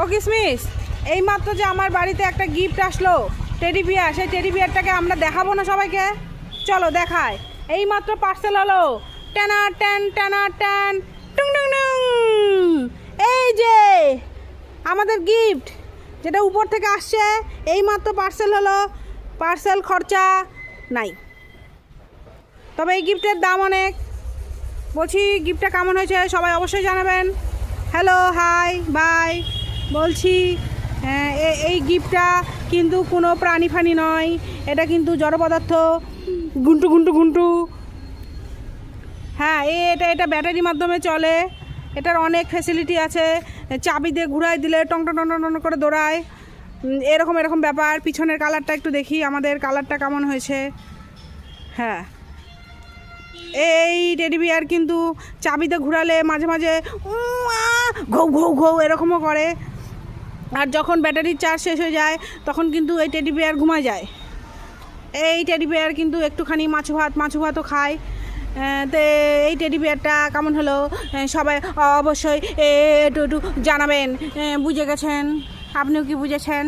ও কিসমিস, এইমাত্র যে আমার বাড়িতে একটা গিফট আসলো টেডি বিয়ার, সেই টেডি বিয়ারটাকে আমরা দেখাবো না সবাইকে? চলো দেখায়। এইমাত্র পার্সেল হলো, টানা টান টানা টান টুং টুং টুং। এই যে আমাদের গিফট, যেটা উপর থেকে আসছে, এইমাত্র পার্সেল হলো। পার্সেল খরচা নাই, তবে এই গিফটের দাম অনেক। বলছি গিফটটা কেমন হয়েছে সবাই অবশ্যই জানাবেন। Hello, hi, bye. বলছি এই গিফটটা কিন্তু কোনো প্রাণী ফানি নয়, এটা কিন্তু জড় পদার্থ, গুন্টু গুন্টু গুন্টু। হ্যাঁ, এটা ব্যাটারির মাধ্যমে চলে। এটার অনেক ফ্যাসিলিটি আছে। চাবি দিয়ে ঘুরাই দিলে টং টং টং টং করে দৌড়ায়, এরকম এরকম ব্যাপার। পিছনের কালারটা একটু দেখি, আমাদের কালারটা কেমন হয়েছে। হ্যাঁ, এই টেডি বিয়ার কিন্তু চাবিতে ঘুরালে মাঝে মাঝে ঘৌ ঘৌ ঘৌ এরকমও করে। আর যখন ব্যাটারির চার্জ শেষ হয়ে যায় তখন কিন্তু এই টেডি বিয়ার ঘুমায় যায়। এই টেডি বিয়ার কিন্তু একটুখানি মাছ ভাতও খায়। তো এই টেডি বিয়ারটা কেমন হলো সবাই অবশ্যই একটু জানাবেন। বুঝে গেছেন? আপনিও কি বুঝেছেন?